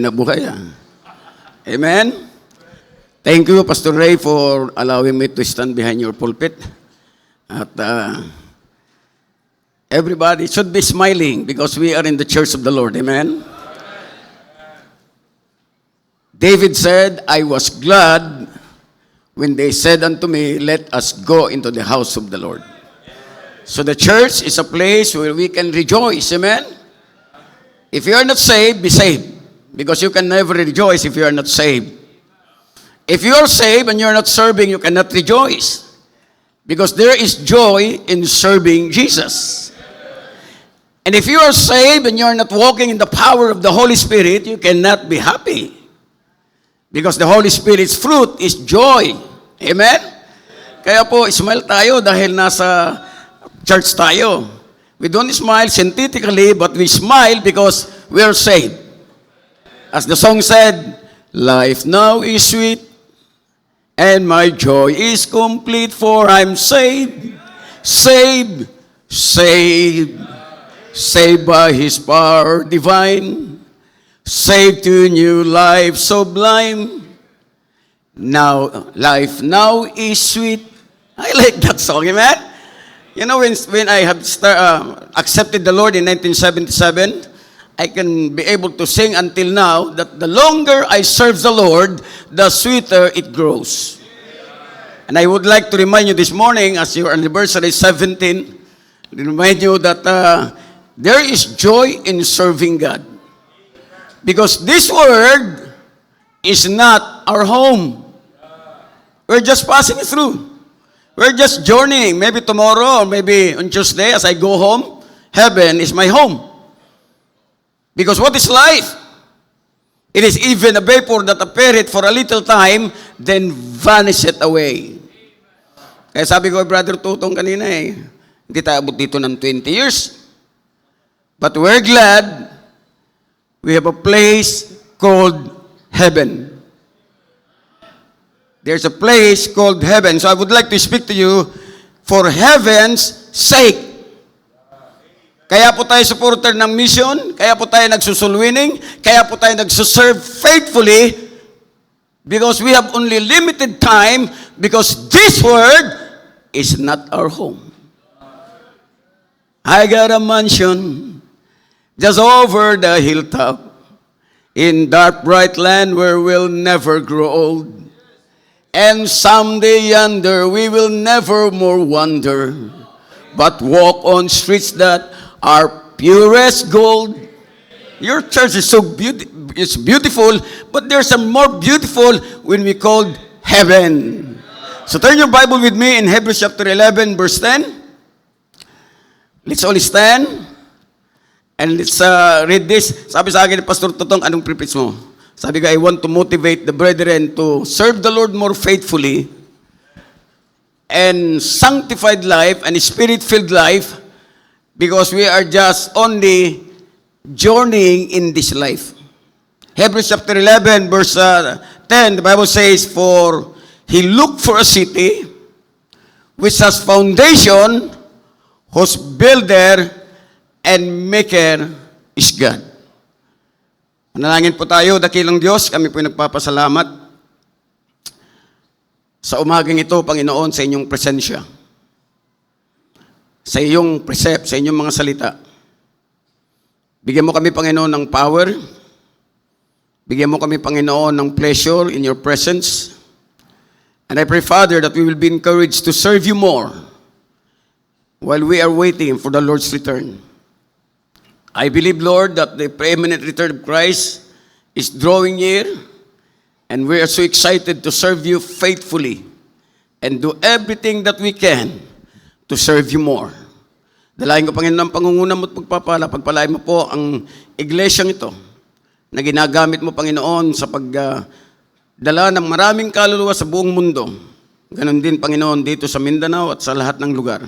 na buhay. Amen? Thank you, Pastor Ray, for allowing me to stand behind your pulpit. At everybody should be smiling because we are in the church of the Lord. Amen? David said, I was glad when they said unto me, let us go into the house of the Lord. So the church is a place where we can rejoice. Amen? If you are not saved, be saved. Because you can never rejoice if you are not saved. If you are saved and you are not serving, you cannot rejoice. Because there is joy in serving Jesus. And if you are saved and you are not walking in the power of the Holy Spirit, you cannot be happy. Because the Holy Spirit's fruit is joy. Amen? Kaya po, smile tayo dahil nasa church tayo. We don't smile synthetically, but we smile because we are saved. As the song said, life now is sweet, and my joy is complete, for I'm saved, saved, saved, saved by His power divine, saved to new life sublime. Now, life now is sweet. I like that song, amen? You know, when I have accepted the Lord in 1977, I can be able to sing until now that the longer I serve the Lord, the sweeter it grows. And I would like to remind you this morning, as your anniversary is 17, remind you that there is joy in serving God. Because this world is not our home. We're just passing through. We're just journeying. Maybe tomorrow or maybe on Tuesday as I go home, heaven is my home. Because what is life? It is even a vapor that appeareth for a little time, then vanisheth away. Kaya sabi ko, Brother Tutong kanina hindi tayo abot dito ng 20 years. But we're glad we have a place called heaven. There's a place called heaven. So I would like to speak to you for heaven's sake. Kaya po tayo supporter ng mission, kaya po tayo nagsusulwining, kaya po tayo nagsuserve faithfully, because we have only limited time, because this world is not our home. I got a mansion just over the hilltop, in dark bright land where we'll never grow old. And someday yonder we will never more wander, but walk on streets that are purest gold. Your church is so beautiful, but there's a more beautiful when we call heaven. So turn your Bible with me in Hebrews chapter 11, verse 10. Let's all stand and let's read this. Sabi sa akin, Pastor Totong, anong preach mo? Sabi ko, I want to motivate the brethren to serve the Lord more faithfully and sanctified life and spirit-filled life, because we are just only journeying in this life. Hebrews chapter 11, verse 10, the Bible says, for he looked for a city which has foundation, whose builder and maker is God. Manalangin po tayo, dakilang Diyos, kami po nagpapasalamat sa umagang ito, Panginoon, sa inyong presensya, sa iyong precept, sa inyong mga salita. Bigyan mo kami, Panginoon, ng power. Bigyan mo kami, Panginoon, ng pleasure in your presence. And I pray, Father, that we will be encouraged to serve you more while we are waiting for the Lord's return. I believe, Lord, that the preeminent return of Christ is drawing near, and we are so excited to serve you faithfully and do everything that we can to serve you more. Dalahin ko, Panginoon, ang pangunguna mo at pagpapala. Pagpalain mo po ang iglesyang ito na ginagamit mo, Panginoon, sa pagdala ng maraming kaluluwa sa buong mundo. Ganon din, Panginoon, dito sa Mindanao at sa lahat ng lugar.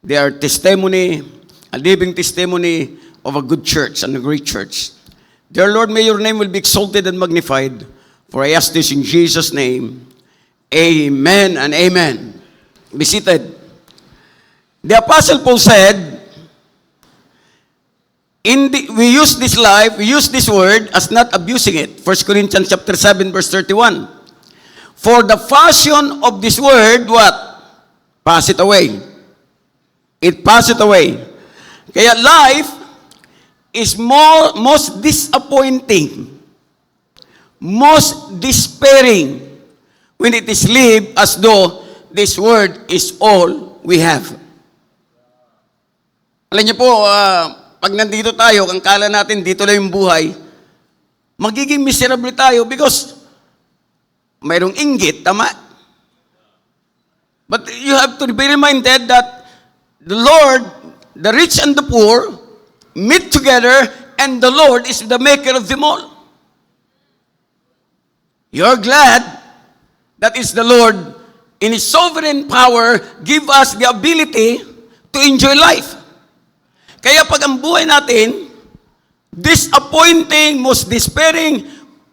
They are testimony, a living testimony of a good church and a great church. Dear Lord, may your name will be exalted and magnified. For I ask this in Jesus' name. Amen and amen. Be seated. The Apostle Paul said, we use this life, we use this word as not abusing it. 1 Corinthians chapter 7, verse 31. For the fashion of this word, what? Pass it away. It pass it away. Kaya life is most disappointing, most despairing when it is lived as though this word is all we have. Alam niyo po, pag nandito tayo, ang kala natin dito lang yung buhay, magiging miserable tayo because mayroong inggit, tama? But you have to be reminded that the Lord, the rich and the poor, meet together, and the Lord is the maker of them all. You're glad that is the Lord, in His sovereign power, give us the ability to enjoy life. Kaya pag ang buhay natin, disappointing, most despairing,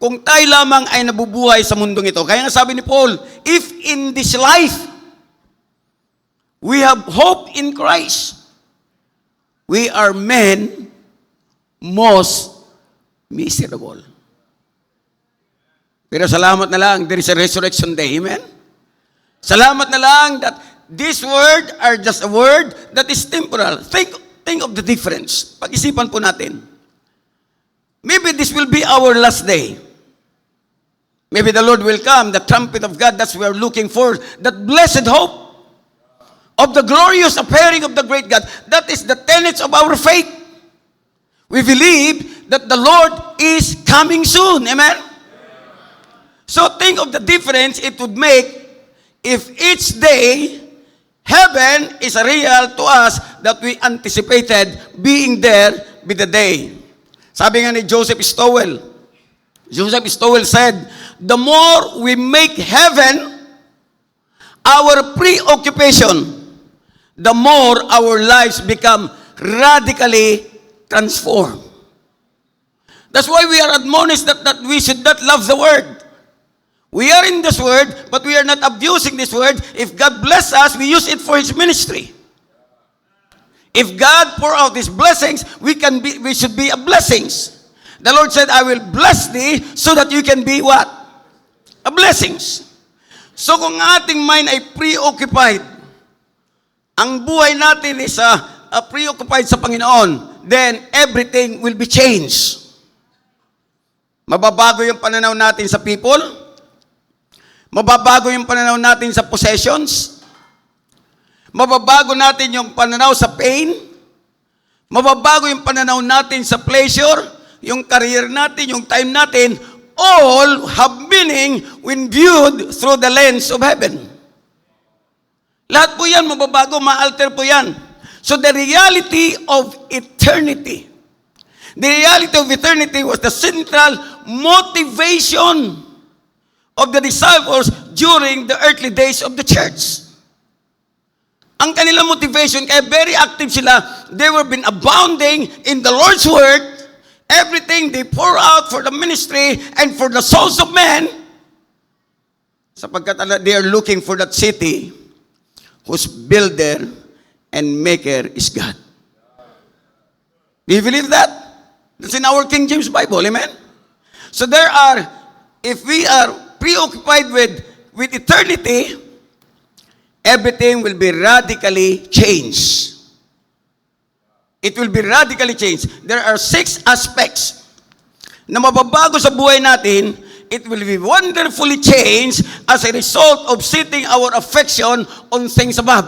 kung tayo lamang ay nabubuhay sa mundong ito. Kaya nga sabi ni Paul, if in this life, we have hope in Christ, we are men most miserable. Pero salamat na lang, there is a resurrection day. Amen? Salamat na lang that this word are just a word that is temporal. Think of the difference. Pag-isipan po natin. Maybe this will be our last day. Maybe the Lord will come, the trumpet of God, that's what we are looking for, that blessed hope of the glorious appearing of the great God. That is the tenets of our faith. We believe that the Lord is coming soon. Amen? So think of the difference it would make if each day heaven is real to us that we anticipated being there with the day. Sabi nga ni Joseph Stowell said, the more we make heaven our preoccupation, the more our lives become radically transformed. That's why we are admonished that we should not love the word. We are in this word, but we are not abusing this word. If God bless us, we use it for His ministry. If God pour out His blessings, we should be a blessings. The Lord said, I will bless thee so that you can be what? A blessings. So kung ating mind ay preoccupied, ang buhay natin is preoccupied sa Panginoon, then everything will be changed. Mababago yung pananaw natin sa people, mababago yung pananaw natin sa possessions, mababago natin yung pananaw sa pain, mababago yung pananaw natin sa pleasure, yung career natin, yung time natin, all have meaning when viewed through the lens of heaven. Lahat po yan, mababago, ma-alter po yan. So the reality of eternity, was the central motivation of the disciples during the earthly days of the church. Ang kanilang motivation, kaya very active sila, they were been abounding in the Lord's word, everything they pour out for the ministry and for the souls of men, sapagkat they are looking for that city whose builder and maker is God. Do you believe that? That's in our King James Bible, amen? So if we are preoccupied with eternity, everything will be radically changed. It will be radically changed. There are 6 aspects na mababago sa buhay natin. It will be wonderfully changed as a result of setting our affection on things above.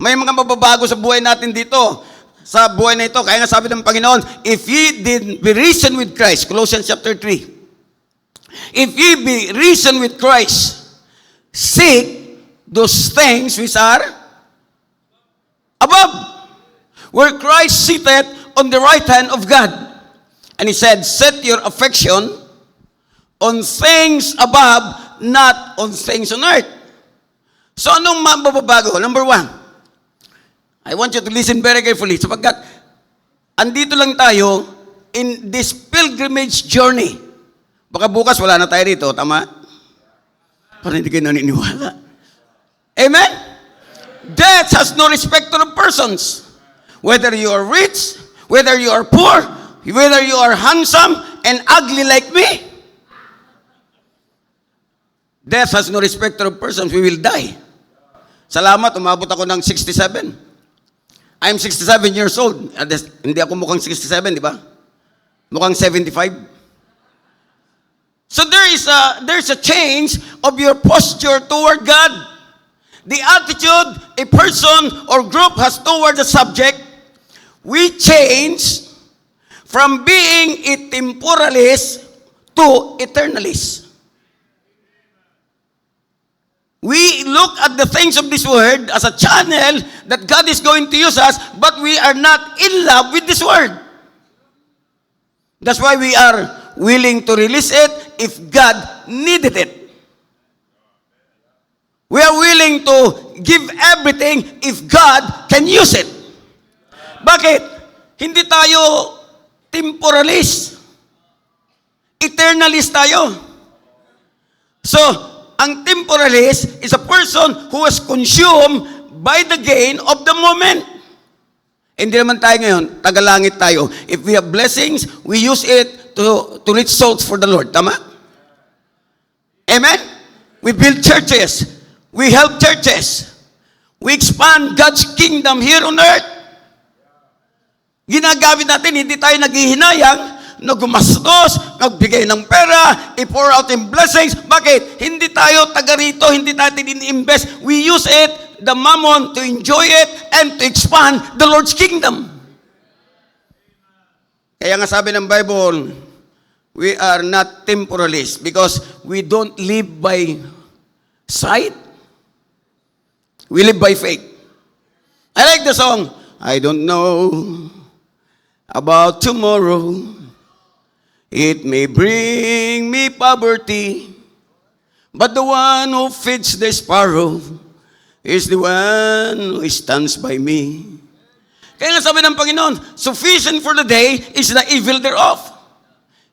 May mga mababago sa buhay natin dito, sa buhay na ito. Kaya nga sabi ng Panginoon, if ye did be risen with Christ, Colossians chapter 3, if ye be risen with Christ, seek those things which are above, where Christ sitteth on the right hand of God. And He said, set your affection on things above, not on things on earth. So anong mababago? Number 1, I want you to listen very carefully, sapagkat andito lang tayo in this pilgrimage journey. Baka bukas wala na tayo rito, tama? Parang hindi kayo naniniwala. Amen? Death has no respect to the persons. Whether you are rich, whether you are poor, whether you are handsome and ugly like me. Death has no respect of persons. We will die. Salamat, umabot ako ng 67. I'm 67 years old. Hindi ako mukhang 67, di ba? Mukhang 75. So there's a change of your posture toward God. The attitude a person or group has toward the subject, we change from being a temporalist to eternalist. We look at the things of this word as a channel that God is going to use us, but we are not in love with this word. That's why we are willing to release it if God needed it. We are willing to give everything if God can use it. Bakit? Hindi tayo temporalist. Eternalist tayo. So, ang temporalist is a person who is consumed by the gain of the moment. Hindi naman tayo ngayon, tagalangit tayo. If we have blessings, we use it to reach souls for the Lord. Tama? Amen? We build churches. We help churches. We expand God's kingdom here on earth. Ginagamit natin, hindi tayo naghihinayang na gumastos, nagbigay ng pera, i-pour out in blessings. Bakit? Hindi tayo taga rito, hindi natin in-invest. We use it, the mammon, to enjoy it and to expand the Lord's kingdom. Kaya nga sabi ng Bible, we are not temporalists because we don't live by sight. We live by faith. I like the song, I don't know about tomorrow. It may bring me poverty, but the one who feeds the sparrow is the one who stands by me. Kaya nga sabi ng Panginoon, sufficient for the day is the evil thereof.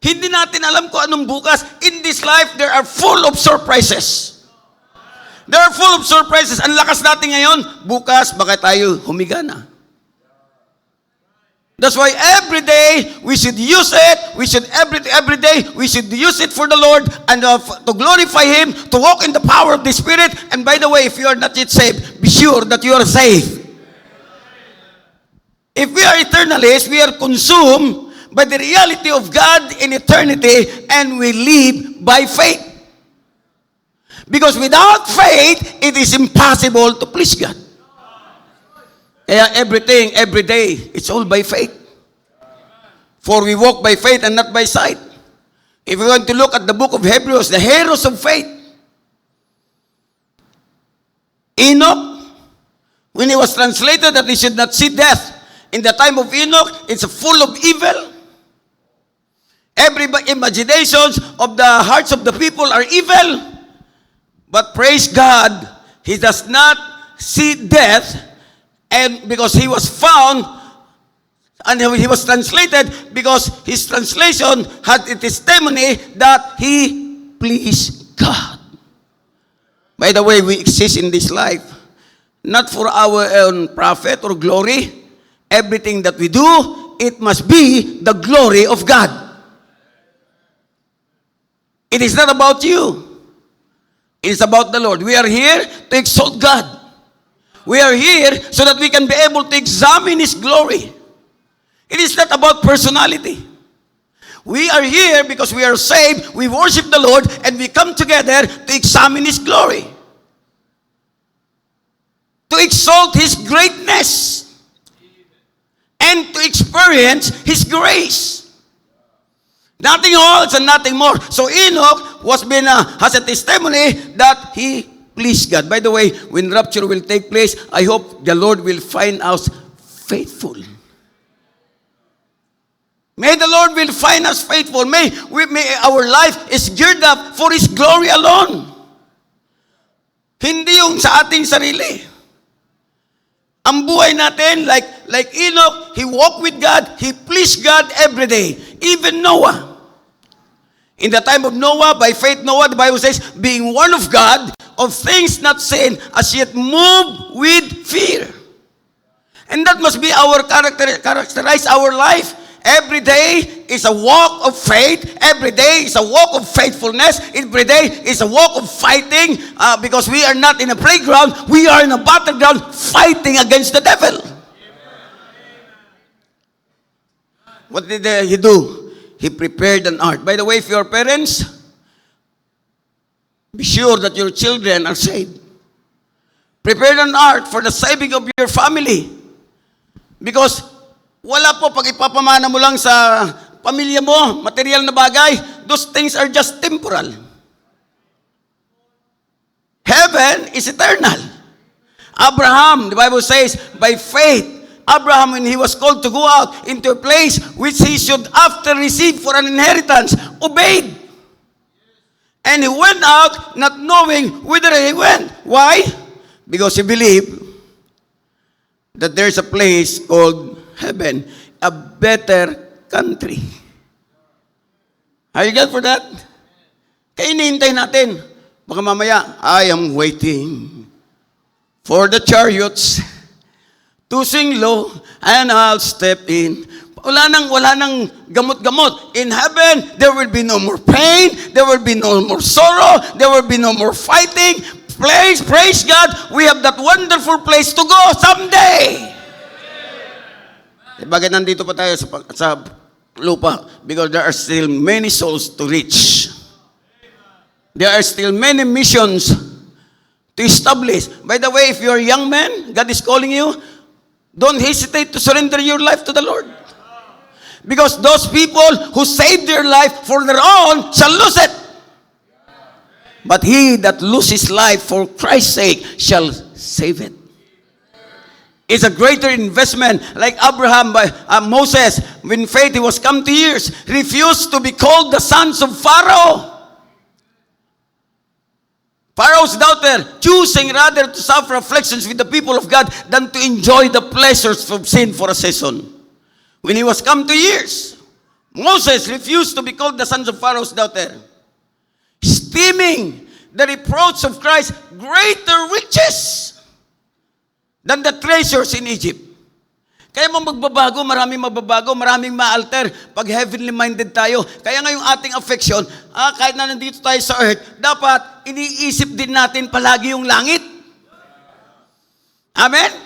Hindi natin alam kung anong bukas. In this life, there are full of surprises. There are full of surprises. Ang lakas natin ngayon, bukas baka tayo humiga na. That's why every day we should use it. We should every day we should use it for the Lord and to glorify Him, to walk in the power of the Spirit. And by the way, if you are not yet saved, be sure that you are saved. If we are eternalists, we are consumed by the reality of God in eternity, and we live by faith. Because without faith, it is impossible to please God. Kaya everything, every day, it's all by faith. For we walk by faith and not by sight. If we want to look at the book of Hebrews, the heroes of faith. Enoch, when he was translated that he should not see death, in the time of Enoch, it's full of evil. Every imaginations of the hearts of the people are evil. But praise God, he does not see death. And because he was found, and he was translated, because his translation had a testimony that he pleased God. By the way, we exist in this life, not for our own profit or glory. Everything that we do, it must be the glory of God. It is not about you. It is about the Lord. We are here to exalt God. We are here so that we can be able to examine His glory. It is not about personality. We are here because we are saved, we worship the Lord, and we come together to examine His glory. To exalt His greatness. And to experience His grace. Nothing else and nothing more. So Enoch has a testimony that he please God. By the way, when rapture will take place, I hope the Lord will find us faithful. May the Lord will find us faithful. May our life is geared up for His glory alone. Hindi yung sa ating sarili. Ang buhay natin, like Enoch, he walked with God, he pleased God every day. Even Noah. In the time of Noah, by faith Noah, the Bible says, being one of God, of things not seen, as yet moved with fear. And that must be our characterize our life. Every day is a walk of faith. Every day is a walk of faithfulness. Every day is a walk of fighting because we are not in a playground. We are in a battleground fighting against the devil. What did he do? He prepared an ark. By the way, if your parents, be sure that your children are saved. Prepare an ark for the saving of your family. Because wala po pag ipapamana mo lang sa pamilya mo, material na bagay, those things are just temporal. Heaven is eternal. Abraham, the Bible says, by faith, Abraham, when he was called to go out into a place which he should after receive for an inheritance, obeyed. And he went out not knowing whither he went. Why? Because he believed that there's a place called heaven, a better country. Are you glad for that? Kaya hinihintay natin. Baka mamaya, I am waiting for the chariots to sing low and I'll step in. Wala nang gamot-gamot. In heaven, there will be no more pain, there will be no more sorrow, there will be no more fighting. Praise God, we have that wonderful place to go someday. Bakit nandito pa tayo sa lupa? Because there are still many souls to reach. There are still many missions to establish. By the way, if you're a young man, God is calling you, don't hesitate to surrender your life to the Lord. Because those people who save their life for their own shall lose it. But he that loses life for Christ's sake shall save it. It's a greater investment. Like Abraham, Moses, when faith he was come to years, refused to be called the sons of Pharaoh. Pharaoh's daughter, choosing rather to suffer afflictions with the people of God than to enjoy the pleasures of sin for a season. When he was come to years, Moses refused to be called the sons of Pharaoh's daughter, esteeming the reproach of Christ greater riches than the treasures in Egypt. Kaya mo magbabago, maraming magbabago, maraming ma-alter pag heavenly minded tayo. Kaya ngayong ating affection, kahit na nandito tayo sa earth, dapat iniisip din natin palagi yung langit. Amen?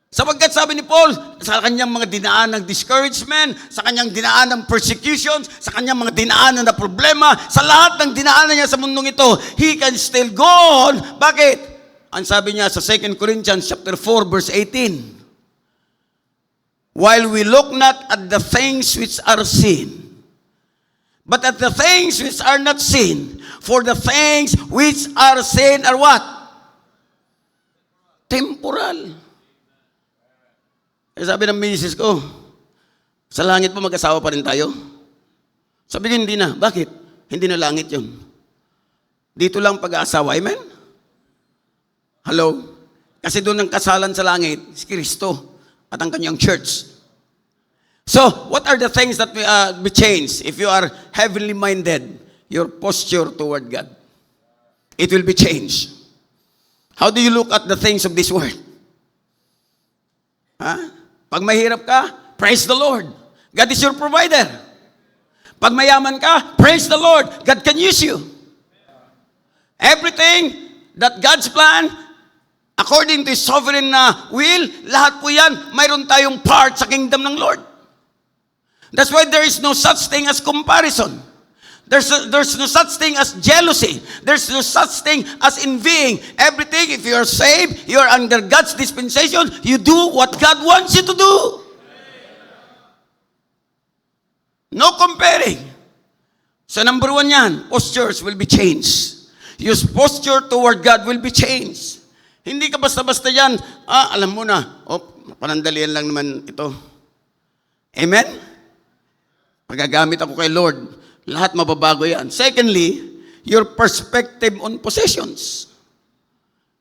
Sapagkat sabi ni Paul, sa kanyang mga dinaan ng discouragement, sa kanyang dinaan ng persecutions, sa kanyang mga dinaanan na problema, sa lahat ng dinaanan niya sa mundong ito, he can still go on. Bakit? Ang sabi niya sa 2 Corinthians chapter 4 verse 18, while we look not at the things which are seen, but at the things which are not seen, for the things which are seen are what? Temporal. Sabi ng misis ko, sa langit po mag-asawa pa rin tayo? Sabi ko, hindi na. Bakit? Hindi na langit yun. Dito lang pag-aasawa. Amen? Hello? Kasi doon ang kasalan sa langit, si Kristo at ang kanyang church. So, what are the things that we change if you are heavenly minded? Your posture toward God. It will be changed. How do you look at the things of this world? Pag mahirap ka, praise the Lord. God is your provider. Pag mayaman ka, praise the Lord. God can use you. Everything that God's plan, according to His sovereign will, lahat po yan, mayroon tayong part sa kingdom ng Lord. That's why there is no such thing as comparison. There's no such thing as jealousy. There's no such thing as envying. Everything, if you are saved, you are under God's dispensation, you do what God wants you to do. No comparing. So number one yan, postures will be changed. Your posture toward God will be changed. Hindi ka basta-basta yan, alam mo na, panandalian lang naman ito. Amen? Pagagamit ako kay Lord, lahat mababago yan. Secondly, your perspective on possessions.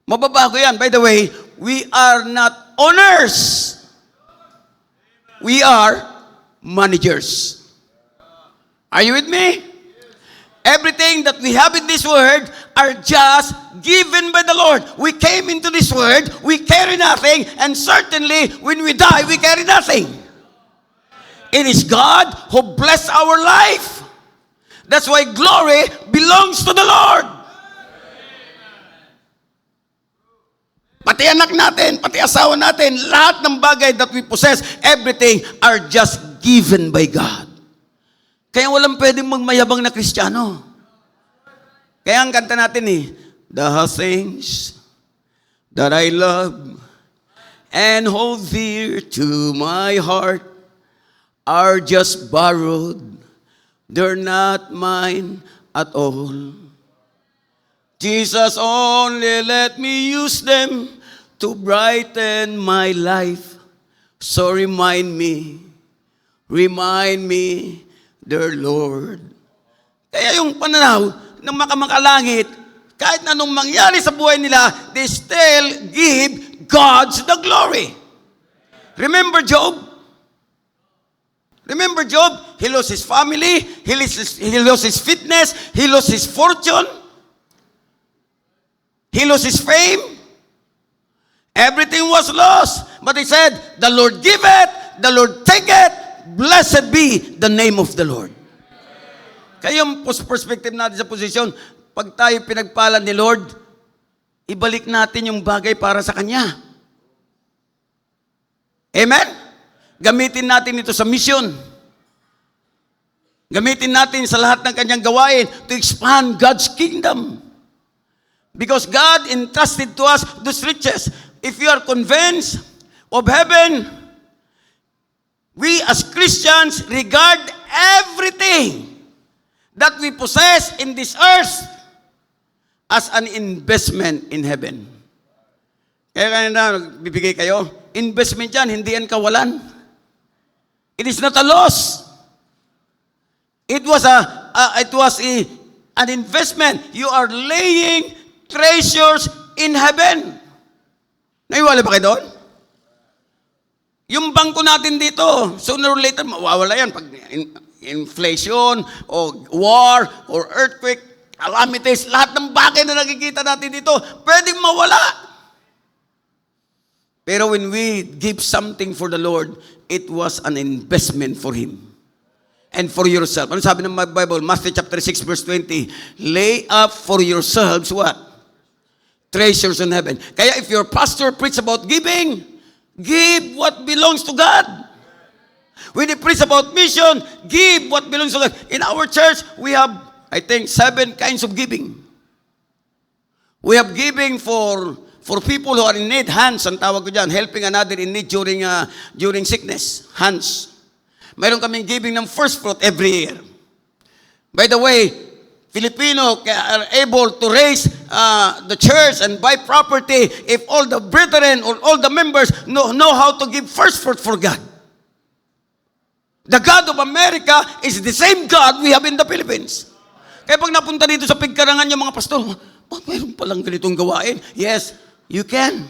Mababago yan. By the way, we are not owners. We are managers. Are you with me? Everything everything that we have in this word are just given by the Lord. We came into this word, we carry nothing, and certainly when we die, we carry nothing. It is God who blessed our life. That's why glory belongs to the Lord. Pati anak natin, pati asawa natin, lahat ng bagay that we possess, everything are just given by God. Kaya walang pwedeng magmayabang na Kristiyano. Kaya ang kanta natin the things that I love and hold dear to my heart are just borrowed. They're not mine at all. Jesus, only let me use them to brighten my life. So remind me, dear Lord. Kaya yung pananaw ng makamangalangit, kahit na anong mangyari sa buhay nila, they still give God the glory. Remember Job? He lost his family, he lost his fitness, he lost his fortune, he lost his fame. Everything was lost. But he said, the Lord give it, the Lord take it, blessed be the name of the Lord. Kaya yung perspective natin sa posisyon, pag tayo pinagpala ni Lord, ibalik natin yung bagay para sa Kanya. Amen? Gamitin natin ito sa mission. Gamitin natin sa lahat ng Kanyang gawain to expand God's kingdom. Because God entrusted to us those riches. If you are convinced of heaven, we as Christians regard everything that we possess in this earth as an investment in heaven. Kaya bibigay kayo, investment yan, hindi yan kawalan. It is not a loss. It was an investment. You are laying treasures in heaven. Naiwala ba kayo doon? Yung bangko natin dito, sooner or later, mawawala yan. Pag inflation, o war, or earthquake, calamities, lahat ng bagay na nakikita natin dito, pwedeng mawala. Pero when we give something for the Lord, it was an investment for Him. And for yourself. Ano sabi ng Bible? Matthew chapter 6 verse 20, lay up for yourselves what? Treasures in heaven. Kaya if your pastor preach about giving, give what belongs to God. When he preach about mission, give what belongs to God. In our church, we have, I think, 7 kinds of giving. We have giving for people who are in need, hands, ang tawag ko dyan, helping another in need during sickness, hands. Mayroon kaming giving ng first fruit every year. By the way, Filipino are able to raise the church and buy property if all the brethren or all the members know how to give first fruit for God. The God of America is the same God we have in the Philippines. Kaya pag napunta dito sa pigkarangan yung mga pastor, mayroon palang ganitong gawain. Yes, you can.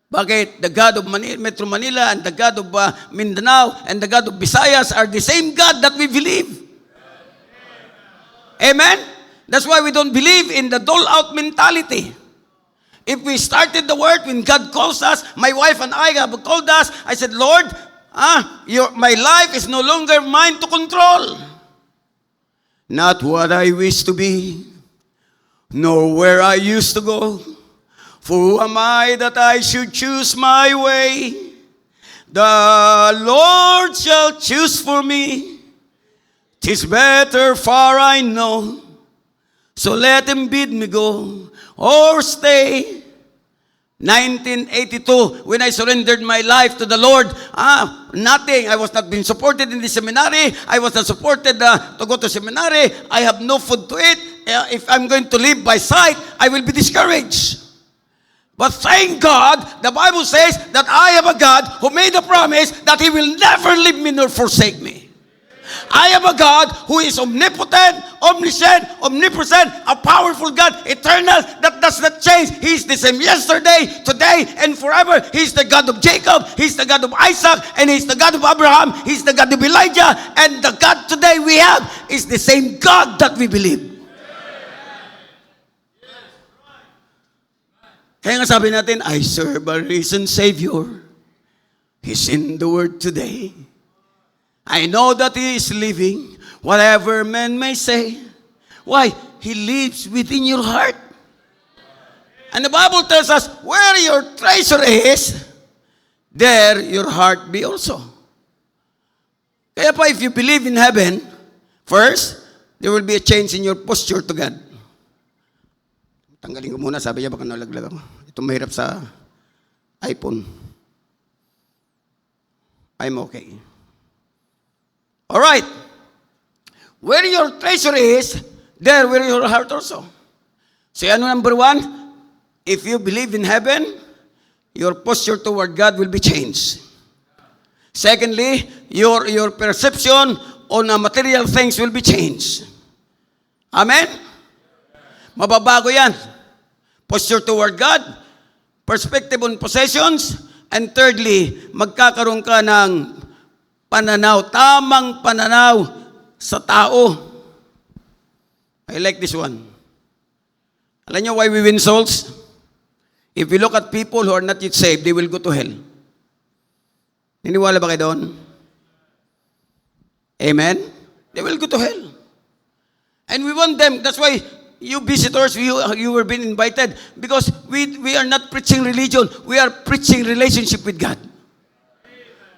Bakit? The God of Metro Manila and the God of Mindanao and the God of Visayas are the same God that we believe. Amen? That's why we don't believe in the dole-out mentality. If we started the work, when God calls us, my wife and I have called us, I said, Lord, my life is no longer mine to control. Not what I wish to be, nor where I used to go. For who am I that I should choose my way? The Lord shall choose for me. 'Tis better far I know. So let Him bid me go or stay. 1982, when I surrendered my life to the Lord, nothing. I was not being supported in the seminary. I was not supported to go to seminary. I have no food to eat. If I'm going to live by sight, I will be discouraged. But thank God, the Bible says that I have a God who made a promise that He will never leave me nor forsake me. I am a God who is omnipotent, omniscient, omnipresent, a powerful God, eternal, that does not change. He is the same yesterday, today, and forever. He is the God of Jacob, He is the God of Isaac, and He is the God of Abraham, He is the God of Elijah, and the God today we have is the same God that we believe. Kaya nga sabi natin, I serve a risen Savior. He's in the Word today. I know that He is living, whatever men may say. Why? He lives within your heart. And the Bible tells us, where your treasure is, there your heart be also. Kaya pa, if you believe in heaven, first, there will be a change in your posture to God. Tanggalin ko muna, sabi niya, baka nalaglag ako. Ito mahirap sa iPhone. I'm okay. Alright. Where your treasure is, there will your heart also. So ano number 1? If you believe in heaven, your posture toward God will be changed. Secondly, your perception on material things will be changed. Amen? Mababago yan. Posture toward God, perspective on possessions, and thirdly, magkakaroon ka ng pananaw, tamang pananaw sa tao. I like this one. Alam niyo why we win souls? If we look at people who are not yet saved, they will go to hell. Niniwala ba kayo doon? Amen? They will go to hell. And we want them, that's why you visitors, you were being invited because we are not preaching religion. We are preaching relationship with God.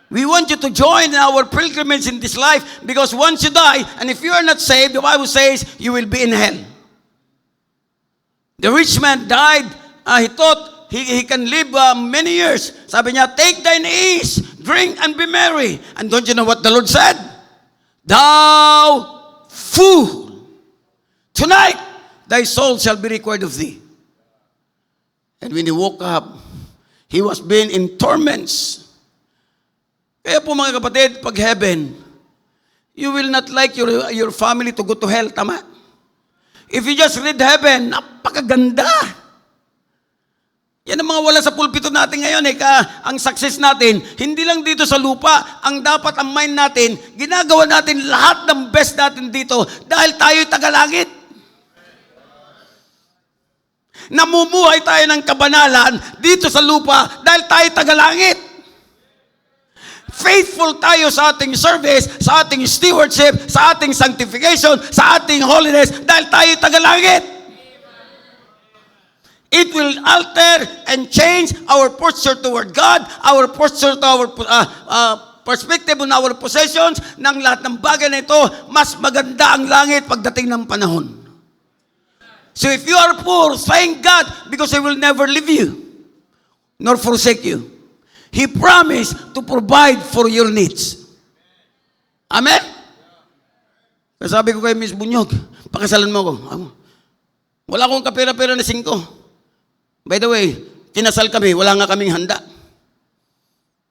We want you to join in our pilgrimage in this life because once you die, and if you are not saved, the Bible says you will be in hell. The rich man died. He thought he can live many years. Sabi niya, take thine ease, drink and be merry. And don't you know what the Lord said? Thou fool, tonight thy soul shall be required of thee. And when he woke up, he was being in torments. Kaya po mga kapatid, pag heaven, you will not like your family to go to hell, tama? If you just read heaven, napakaganda. Yan ang mga wala sa pulpito natin ngayon. Ang success natin, hindi lang dito sa lupa. Ang dapat ang mind natin, ginagawa natin lahat ng best natin dito dahil tayo'y tagalangit. Namumuhay tayo ng kabanalan dito sa lupa dahil tayo tagalangit. Faithful tayo sa ating service, sa ating stewardship, sa ating sanctification, sa ating holiness dahil tayo tagalangit. It will alter and change our posture toward God, our posture to our perspective on our possessions, ng lahat ng bagay na ito, mas maganda ang langit pagdating ng panahon. So if you are poor, thank God because He will never leave you nor forsake you. He promised to provide for your needs. Amen? Sabi ko kay Miss Bunyog, pakasalan mo ako. Wala akong kapera-pera na 5. By the way, kinasal kami, wala nga kaming handa.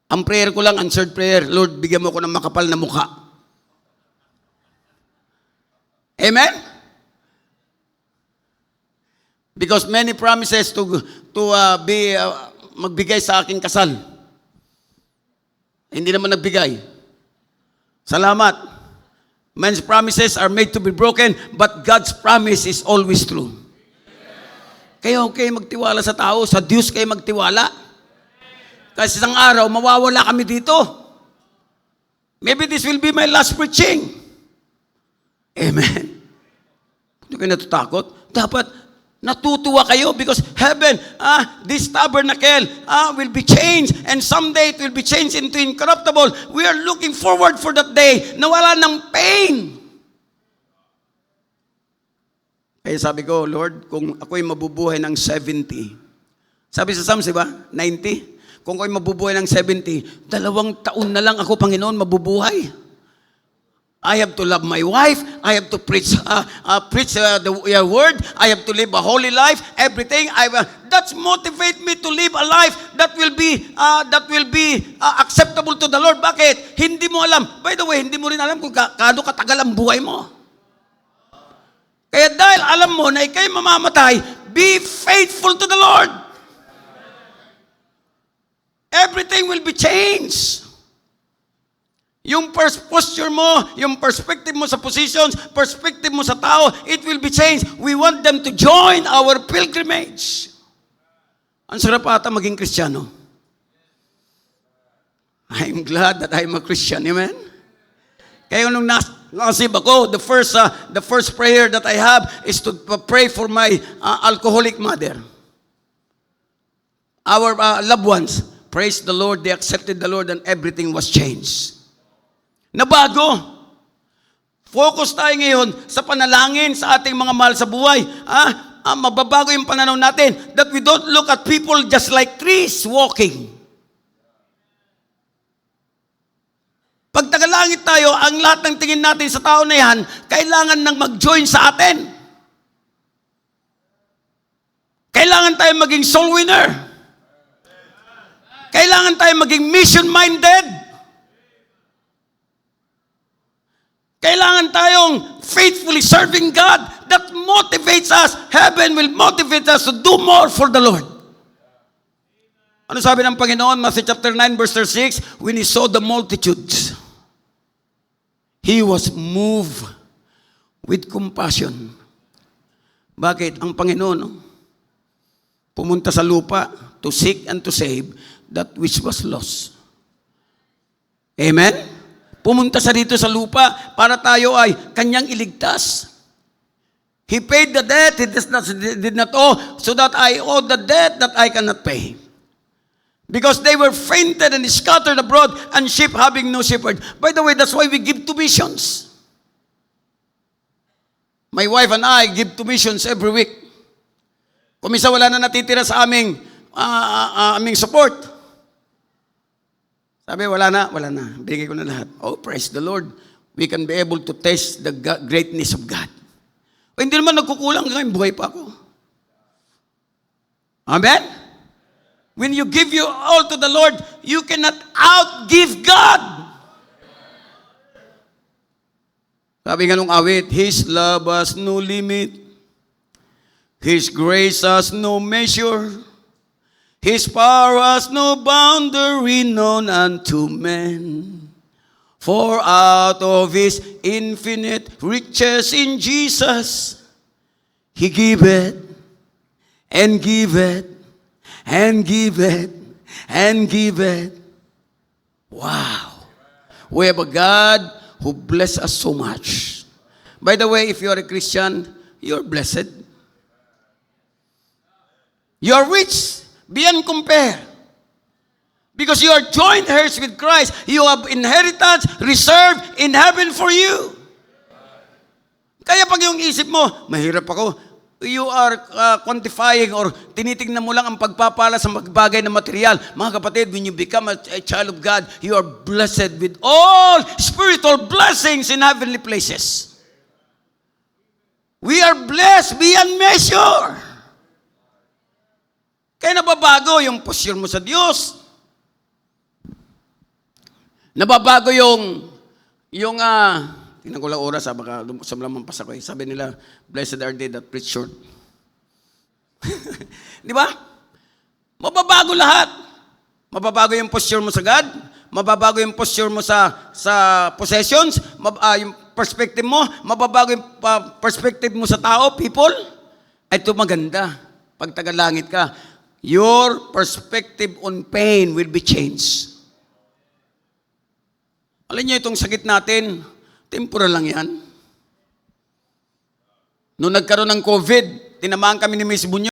Ang prayer ko lang, answered prayer, Lord, bigyan mo ko ng makapal na mukha. Amen? Because many promises to magbigay sa aking kasal. Hindi naman nagbigay. Salamat. Men's promises are made to be broken, but God's promise is always true. Kaya okay magtiwala sa tao, sa Diyos kayo magtiwala. Kasi isang araw, mawawala kami dito. Maybe this will be my last preaching. Amen. Hindi kayo natatakot. Dapat natutuwa kayo because heaven, this tabernacle will be changed and someday it will be changed into incorruptible. We are looking forward for that day na wala ng pain. Kaya sabi ko, Lord, kung ako'y mabubuhay ng 70, sabi sa Psalms, diba? 90. Kung ako'y mabubuhay ng 70, 2 taon na lang ako, Panginoon, mabubuhay. I have to love my wife. I have to preach your word. I have to live a holy life. Everything. That's motivate me to live a life that will be acceptable to the Lord. Bakit? Hindi mo alam. By the way, hindi mo rin alam kung kaano katagal ang buhay mo. Kaya dahil alam mo na ikay mamamatay, be faithful to the Lord. Everything will be changed. Yung posture mo, yung perspective mo sa positions, perspective mo sa tao, it will be changed. We want them to join our pilgrimage. Ang sarap ata maging Kristiyano. I'm glad that I'm a Christian. Amen? Kaya nung nasib ako, the first prayer that I have is to pray for my alcoholic mother. Our loved ones. Praise the Lord, they accepted the Lord and everything was changed. Nabago. Focus tayo ngayon sa panalangin sa ating mga mahal sa buhay. Mababago yung pananaw natin that we don't look at people just like trees walking. Pag tagalangit tayo, ang lahat ng tingin natin sa tao na yan, kailangan nang mag-join sa atin. Kailangan tayo maging soul winner. Kailangan tayo maging mission-minded. Kailangan tayong faithfully serving God. That motivates us. Heaven will motivate us to do more for the Lord. Ano sabi ng Panginoon? Matthew chapter 9 verse 6, when He saw the multitudes, He was moved with compassion. Bakit? Ang Panginoon pumunta sa lupa to seek and to save that which was lost. Amen? Pumunta sa dito sa lupa para tayo ay kanyang iligtas. He paid the debt he did not owe, so that I owe the debt that I cannot pay. Because they were fainted and scattered abroad, and sheep having no shepherd. By the way, that's why we give to missions. My wife and I give to missions every week. Kung minsan wala na natitira sa aming support. Sabi, wala na. Bigay ko na lahat. Oh, praise the Lord. We can be able to taste the greatness of God. O, hindi naman nagkukulang ngayon, buhay pa ako. Amen? When you give your all to the Lord, you cannot outgive God. Sabi nga nung awit, His love has no limit. His grace has no measure. His power has no boundary known unto men. For out of His infinite riches in Jesus, He giveth, and giveth, and giveth, and giveth. Wow. We have a God who bless us so much. By the way, if you are a Christian, you're blessed. You're rich. Beyond compare. Because you are joint heirs with Christ. You have inheritance reserved in heaven for you. Kaya pag yung isip mo, mahirap ako, you are quantifying or tinitingnan mo lang ang pagpapala sa magbagay na material. Mga kapatid, when you become a child of God, you are blessed with all spiritual blessings in heavenly places. We are blessed beyond measure. Kaya nababago yung posture mo sa Diyos. Nababago tingnan ko lang oras, baka sumlamampas ako. Sabi nila, blessed are they that preach short. Di ba? Mababago lahat. Mababago yung posture mo sa God. Mababago yung posture mo sa possessions. Yung perspective mo. Mababago yung perspective mo sa tao, people. Ito maganda. Pag tagalangit ka, your perspective on pain will be changed. Alam niyo, itong sakit natin, temporal lang yan. Noong nagkaroon ng COVID, tinamaan kami ni Miss Bunyo.